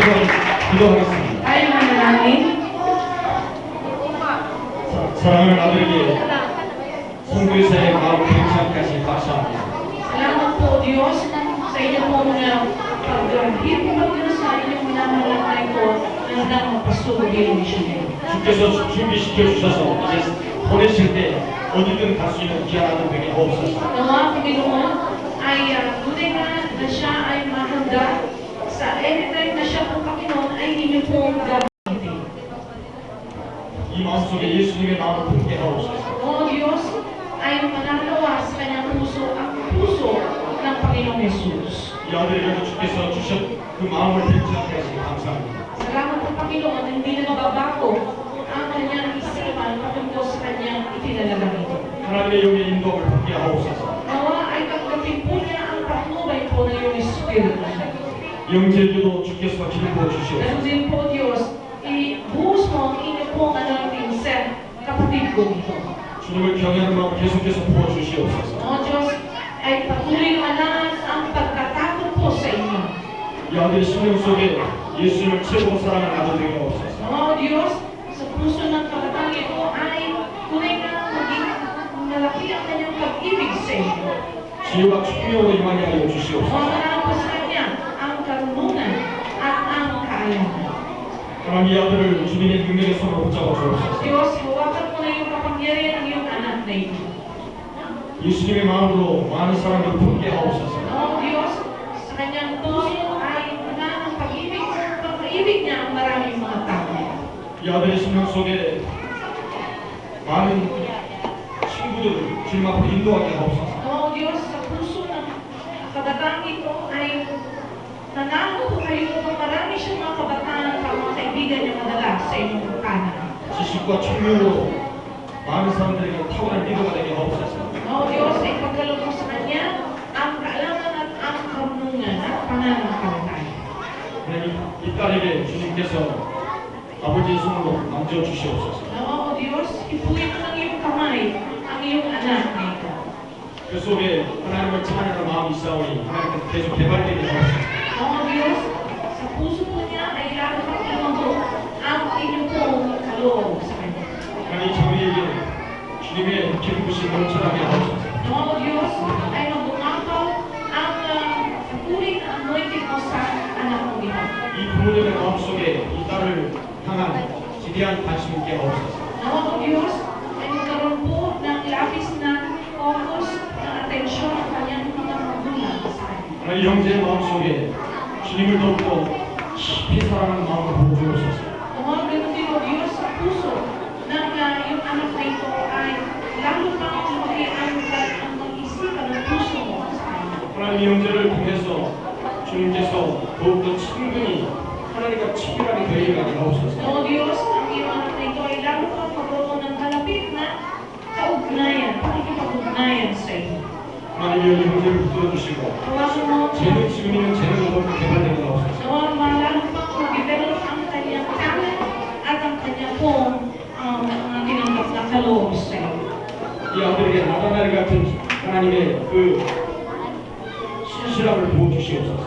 기도하겠습니다. Tayo manalangin. 사랑하는 아들에게 선교사의 마음 팽창까지 감사합니다. Salamat po Diyos sa inyong pong pag-hirap sa inyong minamahal na ito na hanggang magpasuko bilang misyonero. 주께서 준비시켜 주셔서 이제 보내실 때 어디든 갈 수 있는 귀한 아들 되게 하옵소서. Nawa Panginoon ay tunay na siya ay mahanda sa anytime na siya po Panginoon ay inyo pong gamitin. 이 마음속에 예수님의 마음을 품게 하옵소서. O Diyos ay mananawa sa kanyang puso ang puso ng Panginoong Jesus. 이 아들에게도 주께서 주신 그 마음을 팽창까지 감사합니다. Salamat po Panginoon, hindi nagbabago ang kanyang isipan patungkol sa kanyang itinalagang ito. 하나님의 영의 인도를 품게 하옵소서. Nawa ay tanggapin po niya ang patnubay po ng iyong Espiritu. 영제에게도 주께서 기름 부어 Ganun 주시옵소서. din po Diyos, ibuhos mo ang inyong pong anointing sa kapatid ko ito. 주님을 경외하는 마음 계속해서 부어 주시옵소서. O Diyos, ay patuloy naman ang pagkatakot po sa inyo. 이 아들의 심령 속에 예수님을 최고로 사랑하는 아들 되게 하옵소서. O Diyos, sa puso ng kabatang ito ay tunay na maging malaki ang kanyang pag-ibig sa inyo. 지혜와 총명으로 임하게 하여 O 주시옵소서. marami po sa kanya ang karunungan at ang kaayahan. 하나님 이 아들을 주님의 능력의 손으로 붙잡아 주옵소서. Diyos, hawakan mo na yung kapangyarihan ng iyong anak na ito. 예수님의 마음으로 많은 사람들을 품게 하옵소서. O Diyos, sa kanyang puso ay wala ang pag-ibig niya ang maraming mga tao. 이 아들의 심령 속에 많은 친구들 주님 앞으로 인도하게 하옵소서. O Diyos, sa puso ng kabataan ito ay nanalo po kayo kung marami siyang mga kabataan at mga kaibigan niya madala sa inyong kanan. 지식과 총명으로 많은 사람들에게 탁월한 리더가 되게 하옵소서. O Diyos, ay pagkaloob mo sa kanya ang kaalaman at ang karunungan at pananampalataya. 하나님 이 딸에게 주님께서 아버지의 손으로 만져 주시옵소서. O Diyos, ipuin mo ng iyong kamay ang iyong anak na ito. 그 속에 하나님을 찬양하는 마음이 있사오니 하나님께서 계속 개발되게 하옵소서. O Diyos, sa puso po niya ay lalo pang inundo ang inyong pong kaloob sa kanya. 하나님 자매에게 주님의 기름 부심 넘쳐나게 하옵소서. O Diyos, ay magbungapaw ang patuloy na anointing mo sa anak mo ito. 이 부모님의 마음속에 이 딸을 향한 지대한 관심 있게 하옵소서. O Diyos, ay magkaroon po ng labis na focus ng atensyon ang kanyang mga magulang sa kanya. 하나님 형제의 마음속에 주님을 더욱더 깊이 사랑하는 마음을 보여주옵소서. O ganun din o Diyos sa puso ng iyong anak na ito ay lalo pang lumaki ang mag-isipan ng puso mo sa kanya. 하나님 이 형제를 통해서 주님께서 더욱더 친근히 하나님과 친밀하게 되어가게 하옵소서. O Diyos, ang iyong anak na ito ay lalo pang magkaroon ng malapit na kaugnayan, pakikipag-ugnayan sa iyo. 하나님 이 형제를 붙들어주시고 Tawagan mo 재능 지금 있는 재능을 더욱더 개발되게 하옵소서. Nawa malalo pang mag-develop ang kanyang talent at ang kanyang pong mga tinanggap na kaloob sa iyo. 이 아들에게 나다나엘 같은 하나님의 그 신실함을 부어주시옵소서.